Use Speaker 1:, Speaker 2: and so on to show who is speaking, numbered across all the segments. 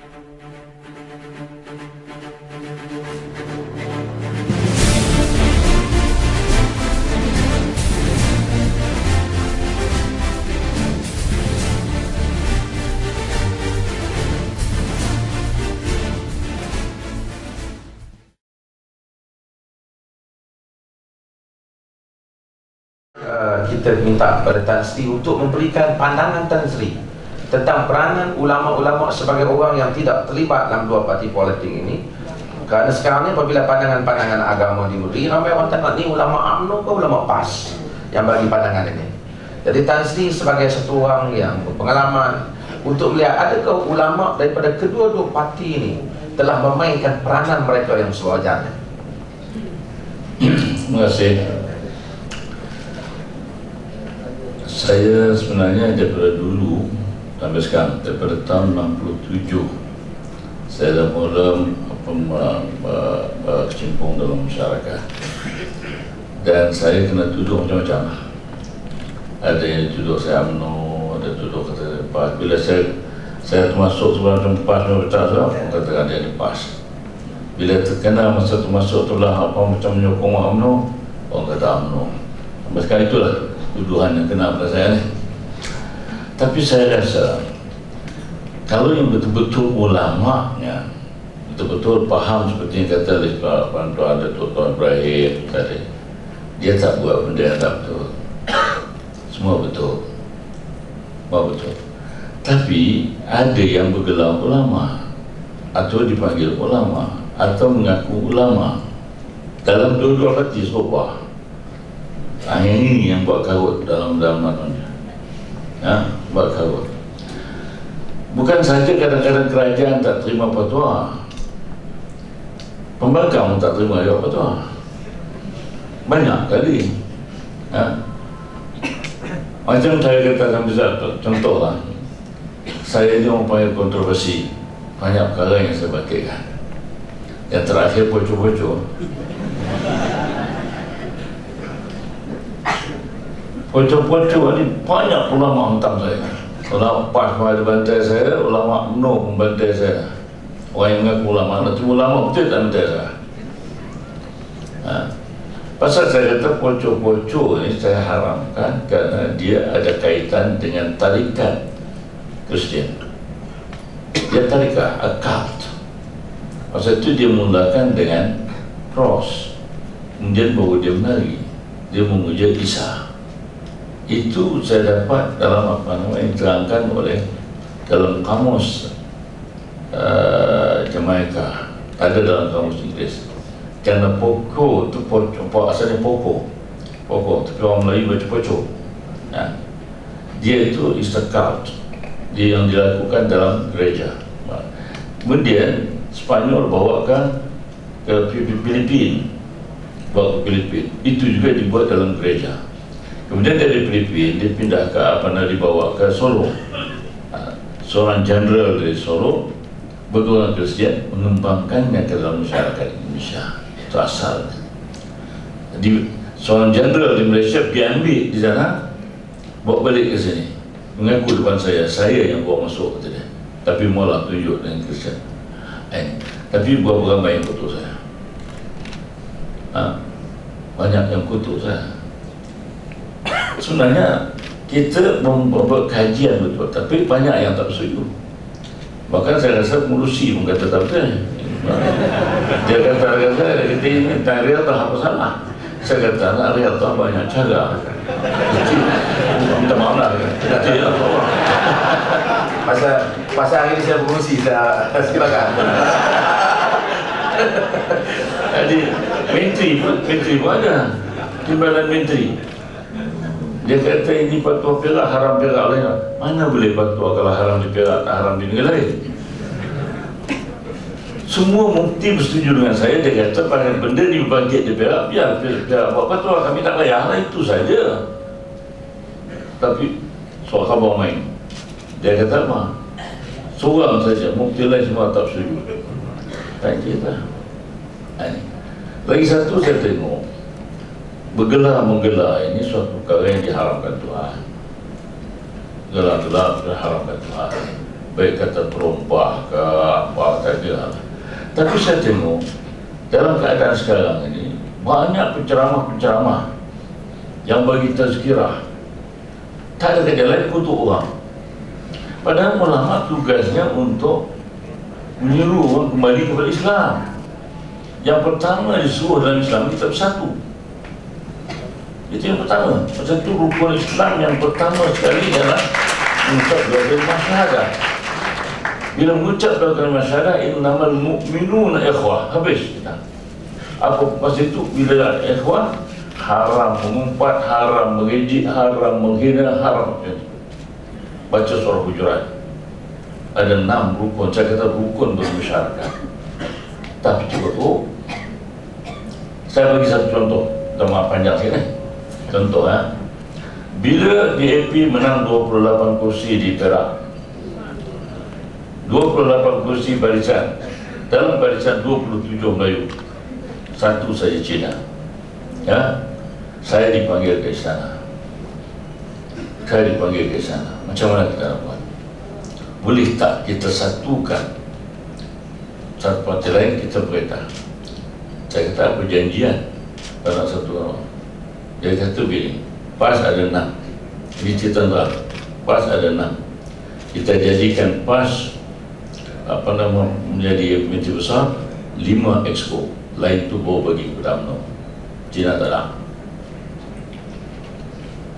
Speaker 1: Kita minta kepada Tan Sri untuk memberikan pandangan Tan Sri tentang peranan ulama-ulama sebagai orang yang tidak terlibat dalam dua parti politik ini. Kerana sekarang ni apabila pandangan-pandangan agama diberi, ramai orang tengok ni ulama UMNO ke ulama PAS yang bagi pandangan ini. Jadi Tan Sri sebagai satu orang yang berpengalaman untuk melihat adakah ulama daripada kedua-dua parti ini telah memainkan peranan mereka yang sewajarnya.
Speaker 2: Terima kasih. Saya sebenarnya daripada dulu sampai sekarang, daripada tahun 67 saya dah mula kecimpung dalam masyarakat, dan saya kena tuduh macam-macam. Ada yang tuduh saya UMNO, ada tuduh kata PAS. Bila saya termasuk sebelum PAS orang katakan dia di PAS. Bila terkena masa termasuk itulah apa macam menyokong UMNO, orang kata UMNO. Sampai sekarang itulah tuduhan yang kena pada saya ni. Tapi saya rasa kalau yang betul-betul ulamanya betul-betul faham seperti yang kata oleh Pak Tuan Datuk Tuan Ibrahim tadi, dia tak buat benda yang tak betul. Semua betul, semua betul. Tapi ada yang bergelar ulama atau dipanggil ulama atau mengaku ulama dalam dua-dua parti serupa. Yang ini yang buat karut dalam maknanya, buat karut. Bukan saja kadang-kadang kerajaan tak terima fatwa, pembangkang tak terima juga fatwa. Banyak kali. Macam saya katakan besar tu, contohlah, saya ni orang panggil kontroversi, banyak perkara yang saya batikkan. Yang terakhir pocok-pocok. Pocok-pocok ni banyak ulama hantam saya. Ulama PAS ada bantai saya, ulama UMNO membantai saya. Orang yang mengaku ulama, nanti ulama betul tak bantai saya. Pasal saya kata pocok-pocok ni saya haramkan kerana dia ada kaitan dengan tarikat Kristian. Dia tarikat, a cult. Pasal itu dia mulakan dengan cross, kemudian baru dia menari, dia memuja Isa. Itu saya dapat dalam apa namanya diterangkan oleh dalam kamus Jamaika, ada dalam kamus Inggeris. Kerana pokok itu pokok asalnya pokok, tapi orang Melayu baca pocok. Dia itu is a cult, dia yang dilakukan dalam gereja. Kemudian Spanyol bawakan ke Filipina, bawa ke Filipina, itu juga dibuat dalam gereja. Kemudian dari Filipina dia pindah ke dibawa ke Solo. Seorang jenderal dari Solo bergolongan Kristian mengembangkannya ke dalam masyarakat Indonesia. Itu asalnya. Jadi seorang jenderal di Malaysia diambil di sana, bawa balik ke sini, mengaku depan saya yang bawa masuk kata dia. Tapi malah tunjuk dengan Kristian. Tapi berapa ramai yang kutuk saya? Banyak yang kutuk saya. Sebenarnya kita membuat kajian betul, tapi banyak yang tak setuju. Bahkan saya rasa pengurusi pun kata tak betul. Dia kata kita ini tak real tak apa salah. Saya kata nak real tak banyak cara. Minta maaf lah.
Speaker 1: Pasal hari ini saya pengurusi, saya silakan.
Speaker 2: Jadi menteri pun ada, timbalan menteri. Dia kata ini fatwa Perak, haram Perak lain. Mana boleh fatwa kalau haram di Perak, tak haram di negara lain? Semua mufti bersetuju dengan saya. Dia kata benda dibangkit di Perak, biar Perak buat fatwa, kami tak payah lah, itu saja. Tapi soal khabar main, dia kata apa? Seorang saja, mufti lain semua tak setuju. Tak kira. Lagi satu saya tengok, menggelar ini suatu perkara yang diharamkan Tuhan. Gelar diharamkan Tuhan. Baik kata terompah ke Tapi saya tengok dalam keadaan sekarang ini banyak penceramah-penceramah yang bagi tazkirah, tak ada kerja lain untuk orang. Padahal ulama tugasnya untuk menyuruh orang kembali kepada Islam. Yang pertama disuruh dalam Islam kita bersatu. Itu yang pertama. Pasal itu rukun Islam yang pertama sekali ialah mengucap dua kalimah syahadah. Bila mengucap dua kalimah syahadah, innamal mu'minuna ikhwah. Habis kita. Apa pasal itu bila ikhwah, haram mengumpat, haram mengejek, haram menghina, haram. Baca surah Hujurat. Ada 6 rukun. Saya kata rukun bermasyarakat. Tapi cuba tu, saya bagi satu contoh. Dah maaf panjang sikit ni. Contoh bila DAP menang 28 kursi di Perak, 28 kursi barisan, dalam barisan 27 Melayu, 1 saja Cina. Ya, saya dipanggil ke istana. Macam mana kita nak buat? Boleh tak kita satukan satu parti lain, kita beritahu. Saya kata perjanjian pada satu orang. Dia kata begini, PAS ada 6. Ini cerita terang. PAS ada 6. Kita jadikan PAS menjadi komiti besar, 5 exco. Lain tu bawa bagi kepada UMNO. Cina tak ada.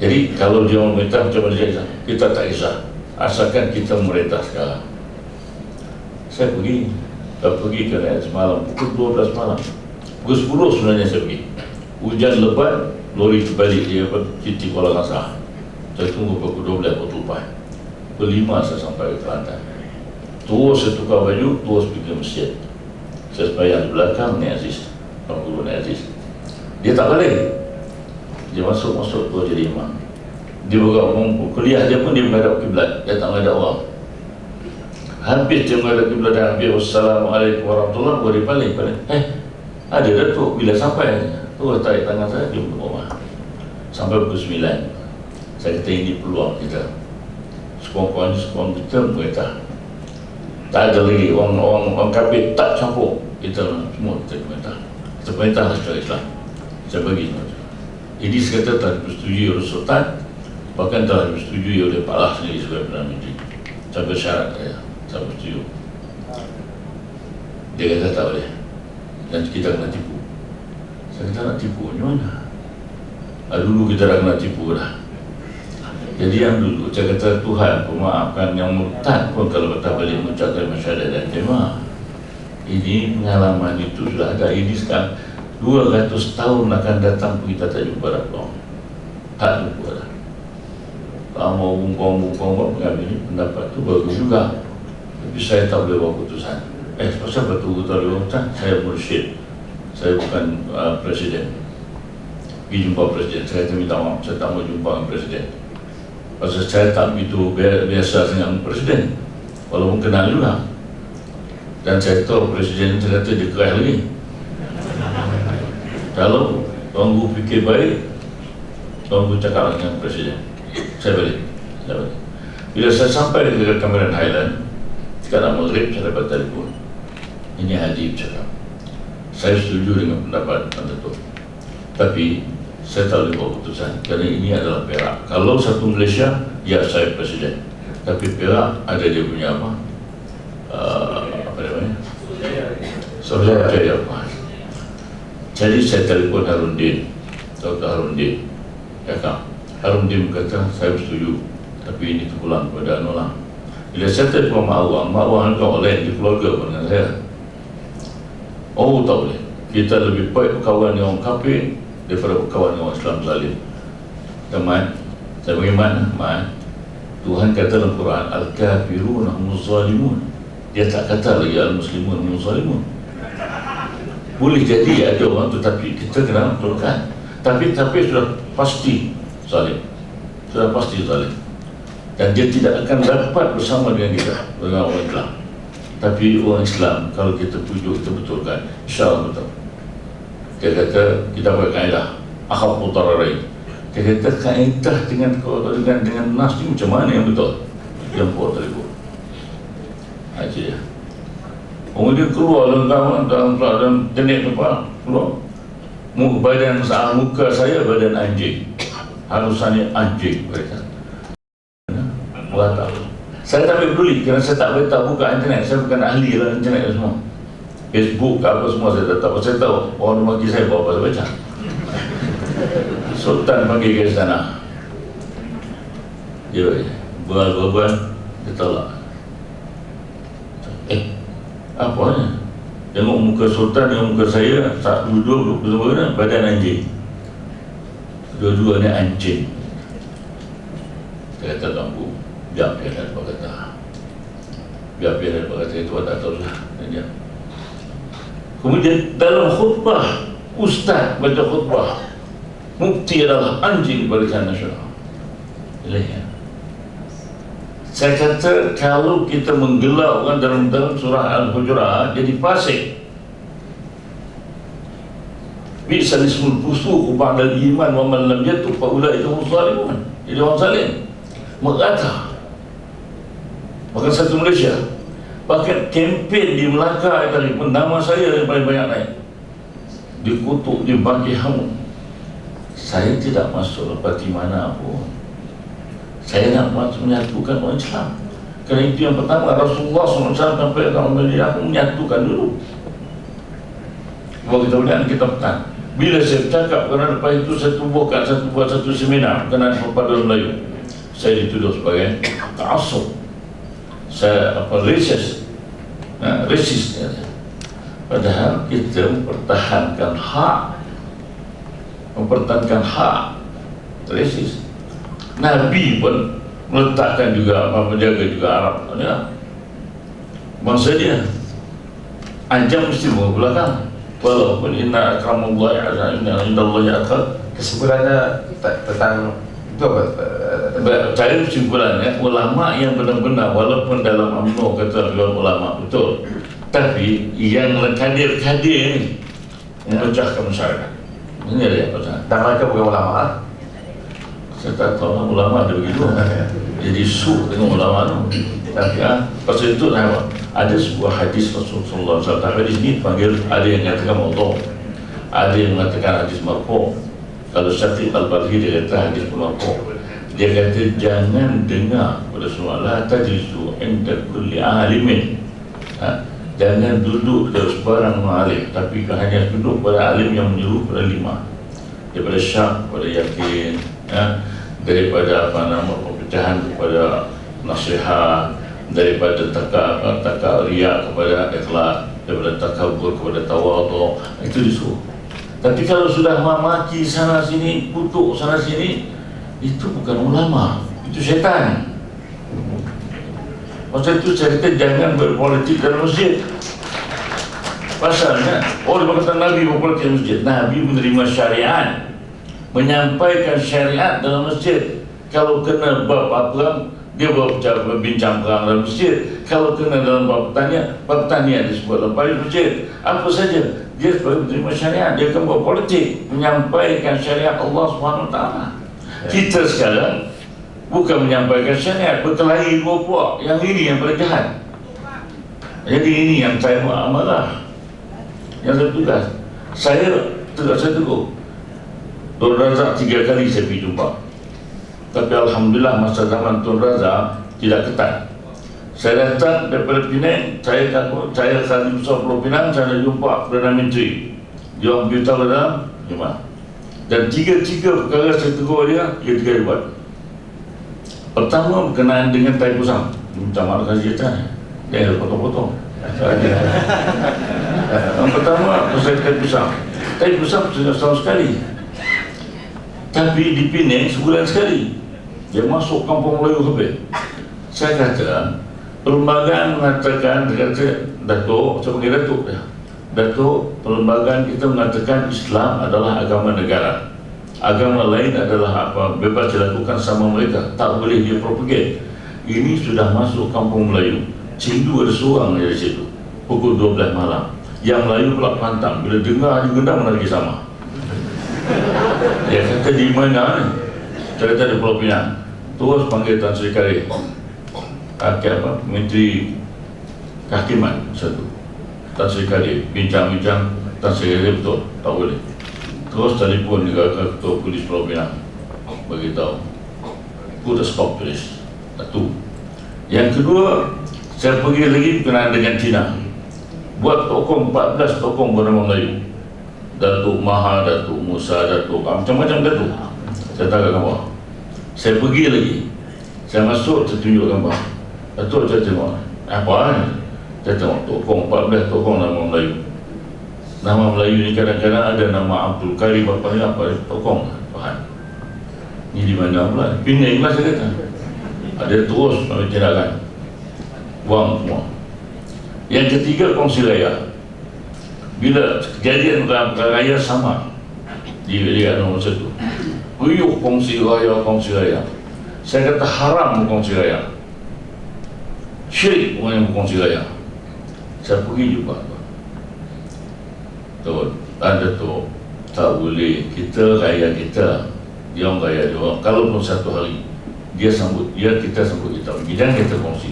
Speaker 2: Jadi kalau dia memerintah macam mana kita tak kisah. Asalkan kita memerintah sekarang. Saya pergi ke rakyat semalam, pukul 12 malam. Pukul 10 sebenarnya saya pergi. Hujan lebat, lori terbalik dia titik Kuala Kangsar. Saya tunggu pukul 12 pukul lepas. Pukul 5 saya sampai ke Kelantan. Terus saya tukar baju, terus pergi ke masjid. Saya sembahyang di belakang Nek Aziz, Tuan Guru Nek Aziz. Dia tak balik. Dia masuk tu jadi imam. Dia bergabung kuliah dia pun dia menghadap kiblat, dia tak menghadap orang. Habis dia menghadap kiblat dan habis Wassalamualaikum warahmatullahi wabarakatuh, dia balik. Ada Datuk, bila sampai tu tarik tangan saya, dia untuk rumah. Sampai pukul 9. Saya kata ini peluang kita. Sekurang-kurangnya kita berita. Tak ada lagi orang kafir tak campur. Kita semua kita berita. Kita perintah secara Islam. Saya bagi semua. Jadi sekata telah dipersetujui oleh Sultan, bahkan telah dipersetujui oleh Pak Lah sendiri sebagai Perdana Menteri. Saya bersyarat saya bersetuju. Dia kata tak boleh. Dan kita kena tipu. Saya kata nak tipu macam mana? Dulu kita dah kena tipu dah. Jadi yang dulu saya kata Tuhan pemaafkan yang murtad pun kalau betah balik mengucapkan masyarakat dan jemaah. Ini pengalaman itu sudah ada. Ini sekarang 200 tahun akan datang pun kita tak jumpa dah peluang. Tak jumpa dah. Kalau mau bungkong mengambil pendapat itu bagus juga. Tapi saya tak boleh buat keputusan. Pasal betul-betul boleh keputusan, saya mursyid. Saya bukan presiden. Pergi jumpa presiden, saya minta maaf, saya tak mau jumpa dengan presiden. Pasal saya tak begitu biasa dengan presiden. Walaupun kenal juga. Dan saya tahu presiden saya kata dia kerah lagi. Kalau Tuan Guru fikir baik, Tuan Guru cakap dengan presiden. Saya balik. Bila saya sampai ke Cameron Highland, sekarang maghrib saya dapat telefon. Ini Hadib cakap, saya setuju dengan pendapat Tuan Datuk, tapi saya tak boleh buat keputusan kerana ini adalah Perak. Kalau satu Malaysia, ya saya presiden. Tapi Perak ada dia punya apa namanya? Suruhanjaya. Jadi saya telefon Harundin, Dr. Harundin. Harundin berkata, saya bersetuju, tapi ini terpulang kepada Anolah. Bila saya telefon Mak Awang kau lain di keluarga pun dengan saya. Oh, tak boleh. Kita lebih baik berkawan dengan orang kafir daripada berkawan dengan orang Islam zalim. Teman, saya bagaimana? Tuhan kata dalam Quran, Al-Kafirun humuz zalimun. Dia tak kata lagi Al-Muslimun humuz zalimun. Boleh jadi ada orang tu, tapi kita kena betulkan. Tapi sudah pasti zalim. Sudah pasti zalim. Dan dia tidak akan dapat bersama dengan kita, dengan orang Islam. Tapi orang Islam, kalau kita pujuk, kita betulkan, insyaAllah betul. Dia kata, kita pakai kaedah akhaf dararain. Dia kata, kaedah dengan nas ni macam mana yang betul? Yang buat telefon. Haji ya. Kemudian keluar dalam jenis apa? Keluar. Badan muka saya badan anjing. Halusannya anjing mereka. Berkata, saya tak peduli kerana saya tak boleh tahu buka internet. Saya bukan ahli dalam internet semua. Facebook apa semua saya tak tahu. Saya tahu orang maki saya bawa apa baca. Sultan panggil ke sana. Dia buat dia tolak. Apa ni? Tengok muka Sultan dengan muka saya, dua-dua bersama badan anjing. Dua-dua ni anjing. Saya kata Tuanku, biar dia berkata. Biar dia berkata, itu tak tahu lah. Kemudian dalam khutbah, Ustaz baca khutbah, mufti adalah anjing Barisan Nasional. Lihat. Saya kata kalau kita menggelar orang dalam surah Al-Hujurat jadi fasik. Bisa disebut fusuq ba'dal iman wa man lam yatub fa ulaika hum zalimun. Jadi orang zalim mengata. Bahkan satu Malaysia, bahkan kempen di Melaka tadi nama saya yang paling banyak naik. Dikutuk, dibagi hamun. Saya tidak masuk parti mana pun. Saya nak menyatukan orang Islam. Kerana itu yang pertama Rasulullah SAW sampai dalam Madinah menyatukan dulu. Bahawa kita boleh kita petang. Bila saya bercakap kerana lepas itu saya buat satu seminar berkenaan perpaduan Melayu. Saya dituduh sebagai ta'assub. Saya racist. Racist. Padahal kita mempertahankan hak racist. Nabi pun meletakkan juga menjaga juga Arab ya. Bangsa dia anjam mesti bawa belakang walaupun inna akramallahi indallahi atqakum.
Speaker 1: Kesimpulannya tentang itu apa?
Speaker 2: Saya kesimpulannya ulama yang benar-benar walaupun dalam UMNO kata ulama betul, tapi yang kadir-kadir ni memecahkan masyarakat. Ini dia apa?
Speaker 1: Dan mereka bukan ulama.
Speaker 2: Saya tak tahu lah ulama ada begitu. Jadi su dengan ulama tu. Tapi pasal itu ada sebuah hadis Rasulullah SAW. Hadis ni panggil ada yang mengatakan maudhu', ada yang mengatakan hadis marfu'. Kalau Syafiq Al-Balhi dia kata hadis marfu'. Dia kata jangan dengar pada semua la tajlisu inda kulli alimin. Jangan duduk di sebarang alim, tapi hanya duduk pada alim yang menyuruh pada lima. Daripada syak pada yakin, daripada perpecahan kepada nasihat, daripada takar riak kepada ikhlas, daripada takabur kepada tawadhu, itu disuruh. Tapi kalau sudah memaki sana sini, kutuk sana sini, itu bukan ulama, itu syaitan. Pasal itu saya kata jangan berpolitik dalam masjid. Pasalnya, orang berkata Nabi berpolitik dalam masjid. Nabi menerima syariat, menyampaikan syariat dalam masjid. Kalau kena bab perang, dia berbincang perang dalam masjid. Kalau kena dalam bab pertanian disebut dalam masjid. Apa saja, dia sebagai menerima syariat. Dia akan berpolitik, menyampaikan syariat Allah SWT. Kita sekarang bukan menyampaikan syariat, berkelahi dua puak. Yang ini yang paling jahat. Jadi ini yang saya amarah, yang saya tugas. Saya tegur Tun Razak 3 kali saya pergi jumpa. Tapi Alhamdulillah masa zaman Tun Razak tidak ketat. Saya datang daripada Penang, saya Khalid Besar Pulau Pinang, saya jumpa Perdana Menteri. Dia orang beritahu dalam jemaah. Dan tiga perkara saya tegur dia buat. Pertama berkenaan dengan tai pusam. Minta maaf kasih dia jangan potong-potong. Yang pertama pasal tai pusam. Tai pusam sudah setahun sekali. Tapi di Penang sebulan sekali. Dia masuk kampung Melayu habis. Saya kata perlembagaan mengatakan, dia kata Datuk, saya panggil Datuk dia. Datuk, perlembagaan kita mengatakan Islam adalah agama negara. Agama lain adalah apa? Bebas dilakukan sama mereka, tak boleh dia propagate. Ini sudah masuk kampung Melayu. Cindu ada seorang dari situ. Pukul 12 malam. Yang Melayu pula pantang. Bila dengar dia gendam lagi sama. Dia kata di mana ni? Saya kata di Pulau Pinang. Terus panggil Tan Sri Kari, Menteri Kehakiman satu. Tan Sri Khalid bincang-bincang, Tan Sri Khalid betul, tak boleh. Terus telefon juga ke Ketua Polis Pulau Pinang, beritahu put a stop to this. Satu. Yang kedua, saya pergi lagi berkenaan dengan Cina, buat tokong 14 tokong bernama Melayu, Datuk Maha, Datuk Musa, Datuk macam-macam Datuk. Saya tak gambar. Saya pergi lagi, saya masuk, saya tunjuk gambar. Datuk, saya tengok apa ni? Saya tengok tokong 14 tokong nama Melayu. Nama Melayu ni kadang-kadang ada nama Abdul Karim apa tokong Tuhan. Ni di mana pula? Penang lah saya kata. Ada terus ambil tindakan, buang semua. Yang ketiga, kongsi raya. Bila kejadian perkara raya sama di nomor 1, uyuh kongsi raya. Saya kata haram kongsi raya, syirik orang yang berkongsi raya. Saya pergi juga tu, ada tu, tak boleh kita raya kita, dia orang raya dia orang. Kalaupun satu hari dia sambut, kita sambut kita, bidang kita kongsi.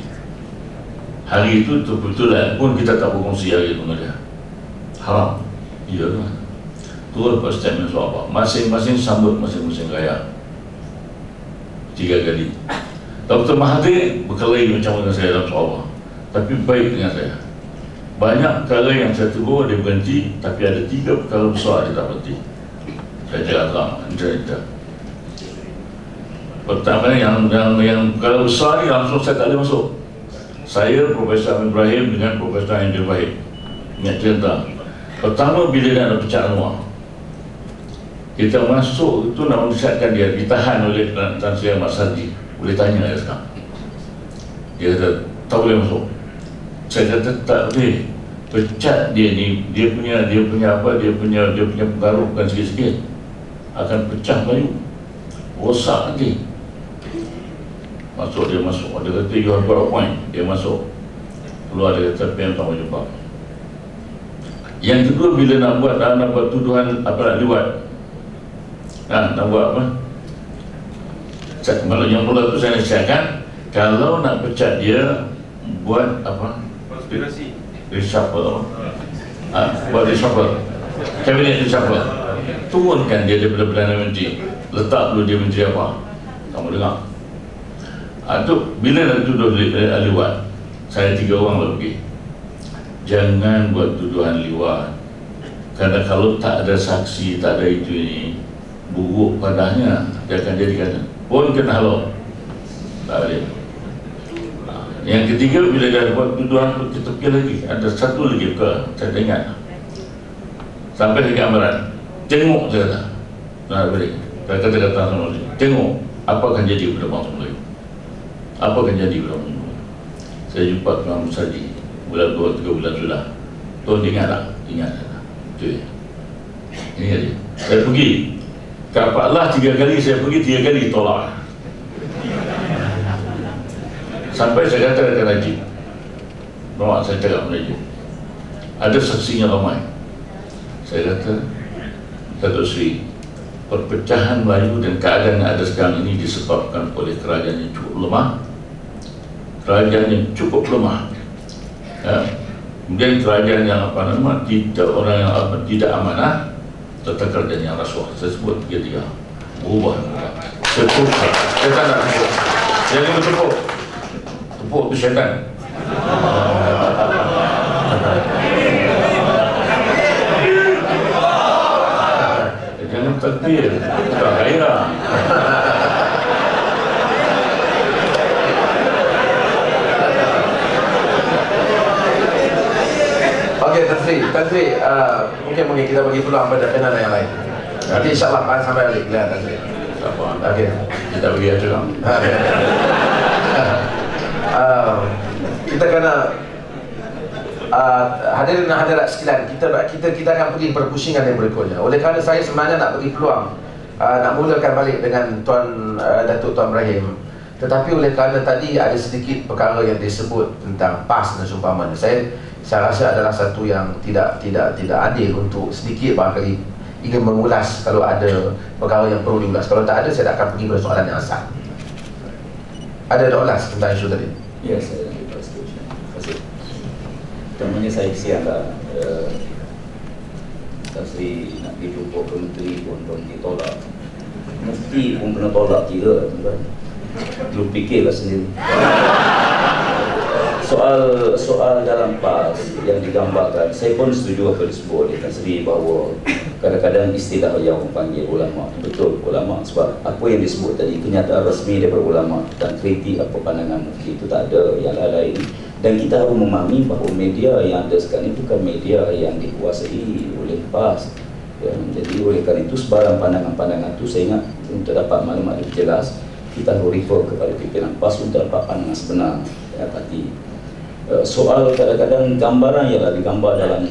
Speaker 2: Hari itu betul-betul pun kita tak berkongsi hari itu dengan dia, haram. Ya kan? Turun lepas statement soal apa, masing-masing sambut masing-masing raya 3 kali. Dr. Mahathir berkelahi macam mana saya dalam soal apa, tapi baik dengan saya. Banyak perkara yang saya tegur dia berhenti, tapi ada 3 perkara besar dia tak berhenti. Saya cakap terang, pertama yang perkara besar ni langsung saya tak boleh masuk. Saya, Profesor Amin Ibrahim dengan Profesor Andrew Bahid ingat cerita. Pertama, bila dia nak pecah Anwar, kita masuk itu nak mendesatkan dia, ditahan oleh Tan Sri Ahmad Sarji. Boleh tanya dia sekarang, dia kata tak boleh masuk. Saya kata tak boleh, pecat dia ni, dia punya pengaruh bukan sikit-sikit, akan pecah Melayu, rosak nanti. Dia masuk, dia kata you have got a point, dia masuk, keluar dia kata PM tak mau jumpa. Yang kedua, bila nak buat tuduhan apa, nak liwat, nak buat apa, malah yang mula tu saya nasihatkan, kalau nak pecat dia, buat apa, konspirasi, reshuffle, buat reshuffle, kabinet reshuffle, turunkan dia daripada Perdana Menteri, letak dulu dia menteri apa, kamu dengar. Tu bila nak tuduh liwat, saya 3 orang lah pergi. Jangan buat tuduhan liwat, kerana kalau tak ada saksi, tak ada itu ini, buruk padanya, dia akan jadikan pun kena halau, tak boleh. Yang ketiga, bila dia buat tuduhan tu, kita pergi lagi. Ada satu lagi perkara, saya tak ingat, sampai lagi amaran, tengok saya kata, tak boleh. Saya kata sama dia, tengok apa akan jadi pada bangsa Melayu, apa akan jadi pada bangsa Melayu. Saya jumpa Tuan Sarji bulan 2-3 bulan sudah. Tuan ingat tak? Ingat. Itu ya. Ingat dia. Saya pergi kapaklah 3 kali, saya pergi 3 kali tolak. Sampai saya kata dekat Najib, Mak, saya cakap Najib, ada saksinya ramai. Saya kata, Datuk Seri, perpecahan Melayu dan keadaan yang ada sekarang ini disebabkan oleh kerajaan yang cukup lemah. Kerajaan yang cukup lemah. Kemudian kerajaan yang tidak, orang yang tidak amanah, serta kerajaan yang rasuah. Saya sebut 3 berubah. Tepuk. Saya tak nak tepuk. Saya ingin bertepuk. Tepuk tu syaitan. Jangan takbir, tak gairah.
Speaker 1: Okey, Tan Sri, mungkin kita bagi peluang pada panel yang lain. Nanti insyaAllah akan sampai balik. Tan Sri. Okey,
Speaker 2: Kita bagi aja.
Speaker 1: Kita kena hadirin dan hadirat sekalian, kita akan pergi perpushingan yang berikutnya. Oleh kerana saya sebenarnya nak bagi peluang nak mulakan balik dengan Datuk Tuan Ibrahim, tetapi oleh kerana tadi ada sedikit perkara yang disebut tentang PAS dan seumpamanya, saya rasa adalah satu yang tidak adil untuk sedikit barangkali ingin mengulas. Kalau ada perkara yang perlu diulas, kalau tak ada, saya tak akan pergi pada soalan yang asal. Ada ulas tentang isu tadi?
Speaker 3: Ya, saya lagi setuju. Terima kasih. Pertamanya saya kesiankan Tan Sri nak dijumpa ke menteri pun ditolak. Mesti pun kena tolak kira kan. Lu fikirlah sendiri. Soal dalam PAS yang digambarkan, saya pun setuju apa disebut oleh Tan Sri bahawa kadang-kadang istilah yang panggil ulama, betul ulama, sebab apa yang disebut tadi kenyataan resmi daripada ulama dan kritik apa pandangan mufti itu tak ada yang lain. Dan kita harus memahami bahawa media yang ada sekarang ini bukan media yang dikuasai oleh PAS. Ya, jadi oleh kerana itu sebarang pandangan-pandangan itu saya ingat untuk dapat maklumat lebih jelas kita harus refer kepada pimpinan PAS untuk dapat pandangan sebenar ya, parti. Soal kadang-kadang gambaran ialah digambar dalam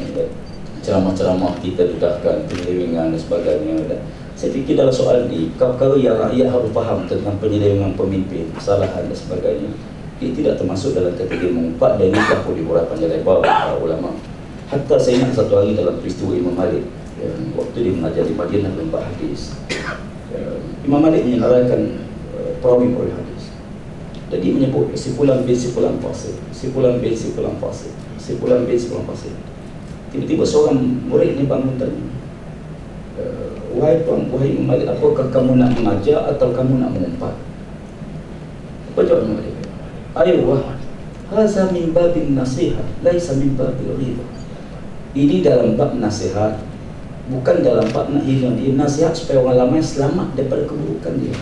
Speaker 3: ceramah-ceramah kita dudahkan penyelewengan dan sebagainya. Dan saya fikir dalam soal ini perkara yang rakyat harus faham tentang penyelewengan pemimpin, kesalahan dan sebagainya, ia tidak termasuk dalam kategori mengumpat dan ini tak boleh diuraikan panjang lebar para ulama. Hatta saya ingat satu hari dalam peristiwa Imam Malik waktu dia mengajar di Madinah lembah hadis, Imam Malik menyalahkan perawi hadis. Jadi menyebut simpulan bin simpulan fasik, simpulan bin simpulan fasik, simpulan bin simpulan fasik. Tiba-tiba seorang murid ni bangun tanya, wahai tuan, wahai Imam Malik, apakah kamu nak mengajar atau kamu nak mengumpat? Apa jawab Imam Malik? Ayuh, haza min babin nasihat, laisa min babil ghibah. Ini dalam bab nasihat, bukan dalam bab nak hilang dia. Nasihat supaya orang ramai selamat daripada keburukan dia,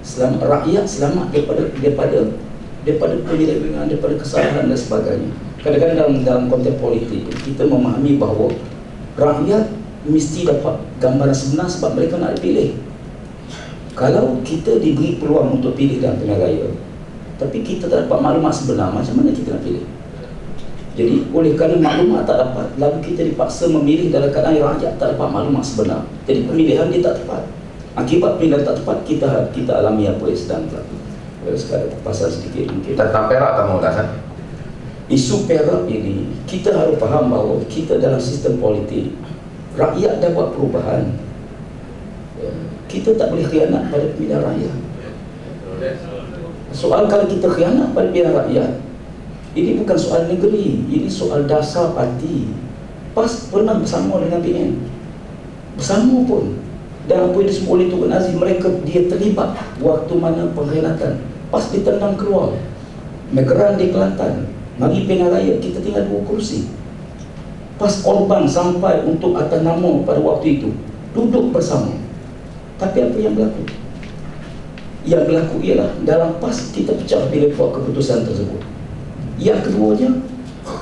Speaker 3: selamat rakyat selamat daripada penyelewengan, daripada kesalahan dan sebagainya. Kadang-kadang dalam konteks politik kita memahami bahawa rakyat mesti dapat gambaran sebenar sebab mereka nak dipilih. Kalau kita diberi peluang untuk pilih dalam pilihan raya tapi kita tak dapat maklumat sebenar, macam mana kita nak pilih? Jadi oleh kerana maklumat tak dapat, lalu kita dipaksa memilih dalam keadaan rakyat tak dapat maklumat sebenar. Jadi pemilihan dia tak tepat. Akibat pilihan tak tepat, kita alami apa yang sedang berlaku. Sekarang pasal sedikit mungkin
Speaker 1: Tentang Perak tak mau dasar.
Speaker 3: Isu Perak ini, kita harus faham bahawa kita dalam sistem politik, rakyat dah buat perubahan. Kita tak boleh khianat pada pemilihan raya. Soal kalau kita khianat pada pilihan rakyat, ini bukan soal negeri, ini soal dasar parti. PAS pernah bersama dengan PN, bersama pun. Dan apa yang disebut oleh Tuan Aziz, dia terlibat waktu mana pengkhianatan. PAS ditendang keluar, Megeran di Kelantan, mari pilihan raya kita tinggal 2 kursi. PAS korban sampai untuk atas nama pada waktu itu, duduk bersama. Tapi apa yang berlaku? Yang berlaku ialah dalam PAS kita pecah bila buat keputusan tersebut. Yang keduanya,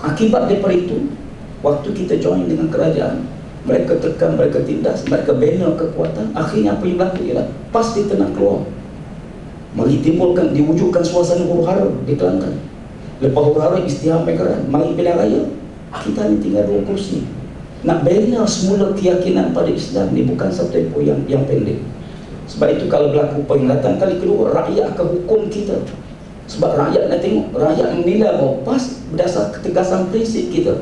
Speaker 3: akibat daripada itu, waktu kita join dengan kerajaan, mereka tekan, mereka tindas, mereka bina kekuatan. Akhirnya apa yang berlaku ialah PAS ditenang keluar. Mari timbulkan, diwujudkan suasana huru-hara di Kelantan. Lepas huru-hara Istiharah Megeran, mari pilihan raya, kita ni tinggal 2 kursi. Nak bina semula keyakinan pada Islam ni bukan satu tempoh yang pendek. Sebab itu kalau berlaku pengingatan kali kedua, rakyat akan hukum kita. Sebab rakyat nak tengok, rakyat menilai bahawa PAS berdasar ketegasan prinsip kita,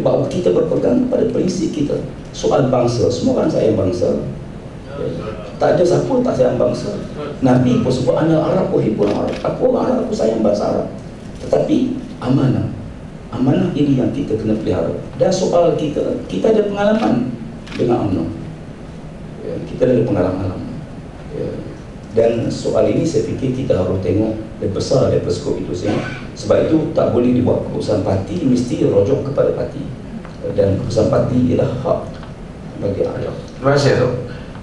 Speaker 3: bahawa kita berpegang pada prinsip kita. Soal bangsa, semua orang sayang bangsa. Tak ada siapa tak sayang bangsa. Nabi pun sebut anak Arab uhibbul Arab. Aku orang Arab, aku sayang bangsa Arab. Tetapi amanah, amanah ini yang kita kena pelihara. Dan soal kita ada pengalaman dengan UMNO. Kita ada pengalaman. Dan soal ini saya fikir kita harus tengok lebih besar daripada skop itu saja. Sebab itu tak boleh dibuat keputusan parti, mesti rujuk kepada parti. Dan keputusan parti ialah hak bagi rakyat.
Speaker 1: Terima kasih tu.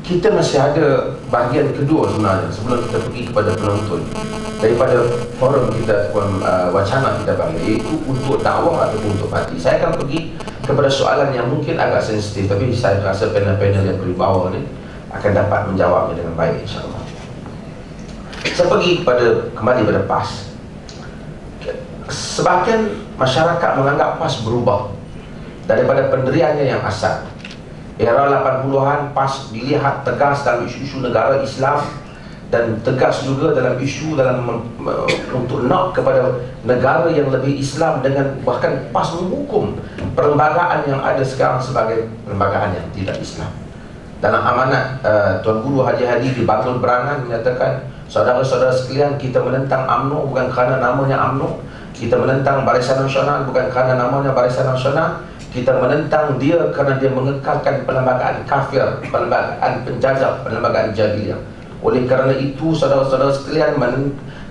Speaker 1: Kita masih ada bahagian kedua sebenarnya sebelum kita pergi kepada penonton daripada forum kita wacana kita bagi, iaitu untuk dakwah ataupun untuk parti. Saya akan pergi kepada soalan yang mungkin agak sensitif, tapi saya rasa panel-panel yang beribawa ni akan dapat menjawabnya dengan baik, insyaAllah. Saya pergi kembali pada PAS. Sebahagian masyarakat menganggap PAS berubah daripada pendiriannya yang asal. Era 80-an PAS dilihat tegas dalam isu-isu negara Islam dan tegas juga dalam isu untuk nak kepada negara yang lebih Islam, dengan bahkan PAS menghukum perlembagaan yang ada sekarang sebagai perlembagaan yang tidak Islam. Dalam amanat Tuan Guru Haji Hadi di Bangul Berangan menyatakan, saudara-saudara sekalian, kita menentang UMNO bukan kerana namanya UMNO, Kita menentang Barisan Nasional bukan kerana namanya Barisan Nasional. Kita menentang dia kerana dia mengekalkan perlembagaan kafir, perlembagaan penjajah, perlembagaan jahiliyah. Oleh kerana itu, saudara-saudara sekalian,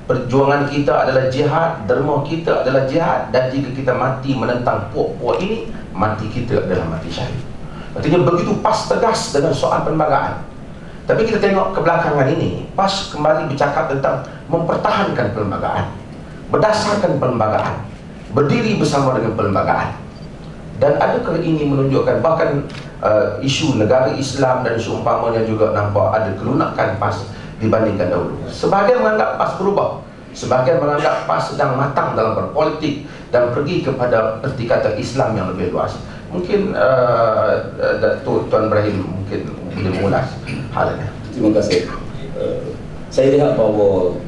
Speaker 1: perjuangan kita adalah jihad, derma kita adalah jihad, dan jika kita mati menentang puak-puak ini, mati kita adalah mati syahid. Artinya begitu PAS tegas dengan soal perlembagaan. Tapi kita tengok kebelakangan ini, PAS kembali bercakap tentang mempertahankan perlembagaan, berdasarkan perlembagaan, berdiri bersama dengan perlembagaan. Dan adakah ini menunjukkan bahkan isu negara Islam dan seumpamanya juga nampak ada kelunakan PAS dibandingkan dahulu. Sebahagian menganggap PAS berubah, sebahagian menganggap PAS sedang matang dalam berpolitik dan pergi kepada pertikatan Islam yang lebih luas. Mungkin Tuan Ibrahim mungkin boleh mengulas hal ini.
Speaker 3: Terima kasih. Saya lihat bahawa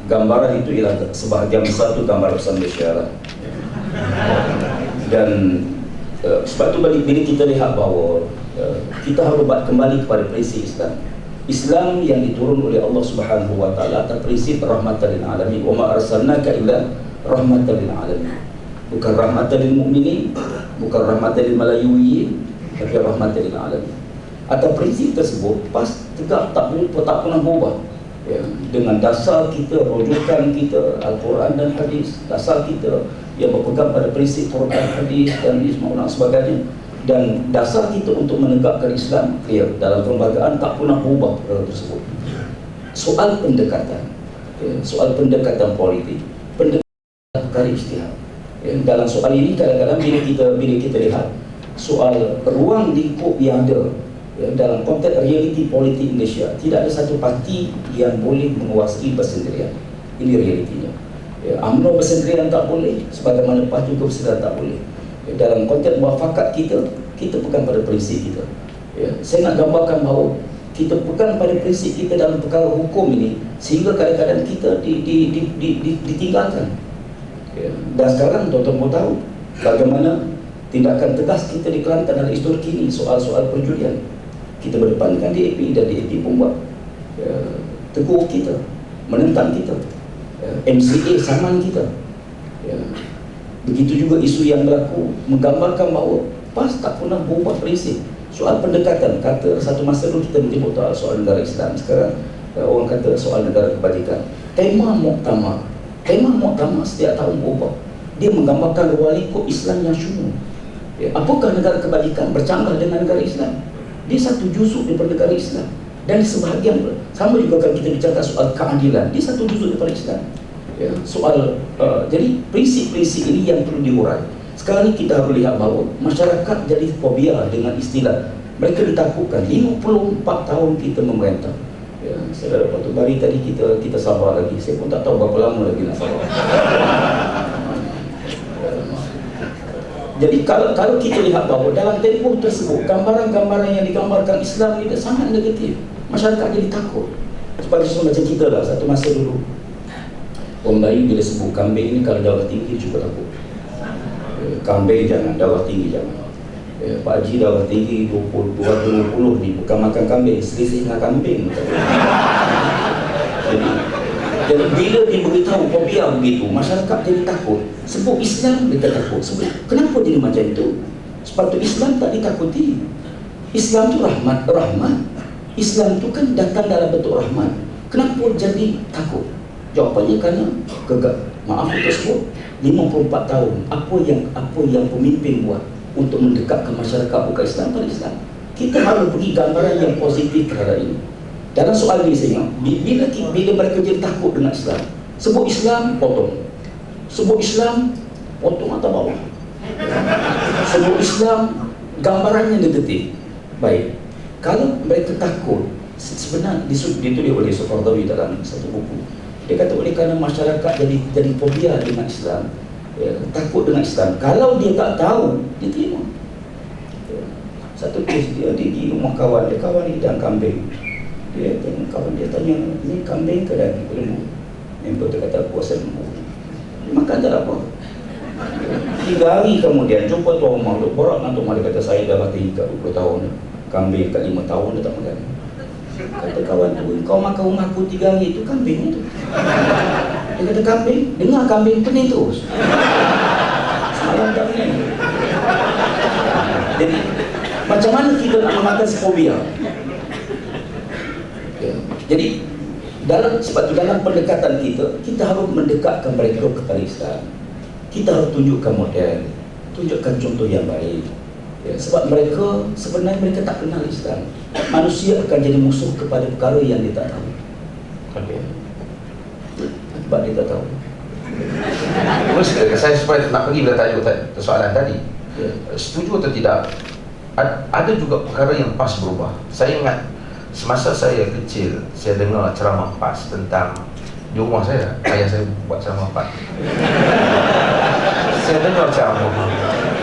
Speaker 3: gambaran itu ialah sebahagian besar itu gambar besar Malaysia. Dan sebab itu bila kita lihat bahawa kita harus kembali kepada prinsip Islam. Islam yang diturun oleh Allah Subhanahu wa taala atas prinsip rahmatan lil alamin. Wa ma arsalnaka illa rahmatan lil alamin. Bukan rahmatan lil mukminin, bukan rahmatan lil malayuyin, tapi rahmatan lil alamin. Atas prinsip tersebut PAS tegak tak pernah berubah. Ya, dengan dasar kita, rujukan kita Al-Quran dan hadis, dasar kita yang berpegang pada prinsip Quran, hadis dan ijma' dan sebagainya, dan dasar kita untuk menegakkan Islam clear dalam perlembagaan tak pernah berubah perkara tersebut. Soal pendekatan, ya, soal pendekatan politik, pendekatan perkara ijtihad, ya, dalam soal ini kadang-kadang bila kita lihat soal ruang lingkup yang ada, ya, dalam konteks realiti politik Malaysia, tidak ada satu parti yang boleh menguasai bersendirian. Ini realitinya. Ya, UMNO bersendirian tak boleh, sebagaimana PAS juga bersendirian tak boleh. Ya, dalam konteks muafakat kita pegang pada prinsip kita. Ya, saya nak gambarkan bahawa kita pegang pada prinsip kita dalam perkara hukum ini, sehingga kadang-kadang kita ditinggalkan. Ya, dan sekarang tuan-tuan mau tahu bagaimana tindakan tegas kita di Kelantan dalam histori kini soal-soal perjudian. Kita berdepankan DAP dan DAP pun buat tegur kita, menentang kita, MCA saman kita. Ya. Begitu juga isu yang berlaku menggambarkan bahawa PAS tak pernah berubah prinsip. Soal pendekatan, kata satu masa dulu kita menyebut soal negara Islam, sekarang orang kata soal negara kebajikan. Tema muktamar setiap tahun berubah. Dia menggambarkan ruang lingkup Islam yang syumul. Ya. Apakah negara kebajikan bercanggah dengan negara Islam? Dia satu juzuk daripada negara Islam. Dan sebahagian sama juga kalau kita bicara soal keadilan, dia satu juzuk daripada Islam. Ya, soal jadi prinsip-prinsip ini yang perlu diurai. Sekarang ni kita harus lihat bahawa masyarakat jadi fobia dengan istilah. Mereka ditakutkan 54 tahun kita memerintah. Ya, saudara Pak Bari tadi kita sabar lagi. Saya pun tak tahu berapa lama lagi nak sabar. Jadi kalau kita lihat bahawa dalam tempoh tersebut gambaran-gambaran yang digambarkan Islam ini sangat negatif, masyarakat jadi takut. Seperti macam kita lah satu masa dulu, orang Melayu bila sebut kambing ini kalau darah tinggi juga takut. Kambing jangan, darah tinggi jangan. Pak Haji darah tinggi 220 ni bukan makan kambing, selisih dengan kambing. Jadi bila diberitahu fobia begitu, masyarakat jadi takut. Sebut Islam, mereka takut. Sebut, kenapa jadi macam itu? Sebab tu Islam tak ditakuti. Islam tu rahmat. Islam tu kan datang dalam bentuk rahmat. Kenapa jadi takut? Jawapannya kerana gegap. Maaf tersebut 54 tahun. Apa yang pemimpin buat untuk mendekatkan masyarakat bukan Islam pada Islam? Kita harus beri gambaran yang positif terhadap ini. Dalam soal ini saya ingat, bila mereka jadi takut dengan Islam, sebut Islam, potong. Sebut Islam, potong atau bawah. Sebut Islam, gambarannya negatif. Baik, kalau mereka takut, sebenarnya ditulis oleh Soekardawi dalam satu buku. Dia kata oleh kerana masyarakat jadi fobia dengan Islam, ya, takut dengan Islam. Kalau dia tak tahu, dia terima. Ya. Satu kes dia di rumah kawan ni dan kambing. Dia tengok kawan dia tanya, ni kambing ke daging lembu? Member dia kata puasa lembu. Dia makan tak apa. 3 hari kemudian jumpa tuan rumah, duk borak dengan tuan rumah, dia kata saya dah latih kat 20 tahun, kambing kat 5 tahun dia tak makan. Kata kawan tu, kau makan rumah aku 3 hari tu kambing tu. Dia kata kambing, dengar kambing pening terus. Semalam tak pening. Jadi macam mana kita nak mengatasi fobia? Ya. Jadi sebab itu dalam pendekatan kita harus mendekatkan mereka kepada Islam. Kita harus tunjukkan model, tunjukkan contoh yang baik. Ya, sebab sebenarnya mereka tak kenal Islam. Manusia akan jadi musuh kepada perkara yang dia tak tahu.
Speaker 1: Okey.
Speaker 3: Sebab dia tak tahu.
Speaker 1: Terus saya supaya nak pergi pada tajuk soalan tadi.
Speaker 3: Ya.
Speaker 1: Setuju atau tidak? Ada juga perkara yang PAS berubah. Saya ingat semasa saya kecil, saya dengar ceramah PAS tentang di rumah saya, ayah saya buat ceramah PAS. Saya dengar ceramah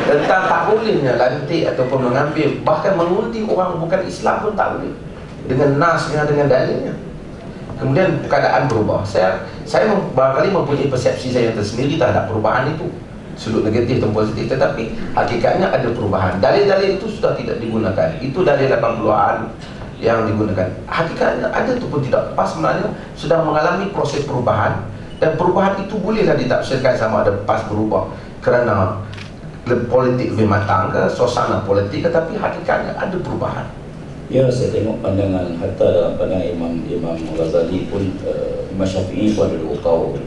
Speaker 1: tentang tak bolehnya lantik ataupun mengambil, bahkan mengundi orang bukan Islam pun tak boleh, dengan nasnya, dengan dalilnya. Kemudian keadaan berubah. Saya barangkali mempunyai persepsi saya yang tersendiri terhadap perubahan itu, sudut negatif dan positif, tetapi hakikatnya ada perubahan. Dalil-dalil itu sudah tidak digunakan. Itu dalil 80-an yang digunakan. Hakikatnya ada ataupun tidak, PAS sebenarnya sudah mengalami proses perubahan, dan perubahan itu bolehlah ditafsirkan sama ada PAS berubah kerana politik lebih matang ke, suasana politik, tetapi hakikatnya ada perubahan.
Speaker 3: Ya, saya tengok pandangan, hatta dalam pandangan Imam Ghazali pun, Imam Syafi'i pun ada dua kaul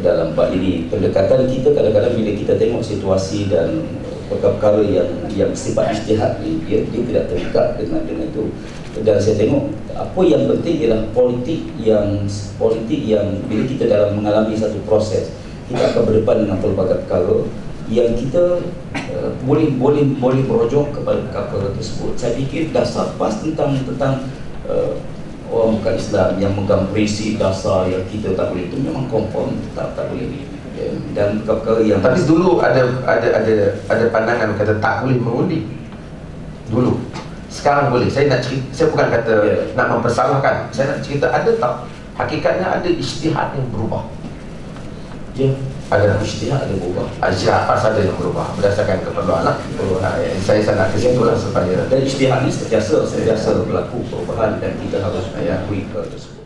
Speaker 3: dalam bab ini. Pendekatan kita kadang-kadang bila kita tengok situasi dan perkara yang bersifat ijtihad, dia tidak terikat dengan itu. Dan saya tengok apa yang penting ialah politik yang bila kita dalam mengalami satu proses, kita akan berdepan dengan pelbagai perkara yang kita boleh merujuk kepada perkara tersebut. Saya fikir dasar PAS tentang orang bukan Islam yang memegang prinsip dasar yang kita tak boleh, itu memang confirm tak boleh. Ya, dan perkara yang
Speaker 1: tapi dulu ada pandangan kata tak boleh mengundi dulu. Sekarang boleh. Saya nak cerita, saya bukan kata nak mempersalahkan, saya nak cerita ada tak hakikatnya ada ijtihad yang berubah.
Speaker 3: Ya,
Speaker 1: ada
Speaker 3: ijtihad ada berubah.
Speaker 1: Ijtihad PAS ada yang berubah berdasarkan keperluan lah. Saya nak ke situ lah supaya,
Speaker 3: dan ijtihad ni sentiasa berlaku perubahan dan kita harus mengakui hal tersebut.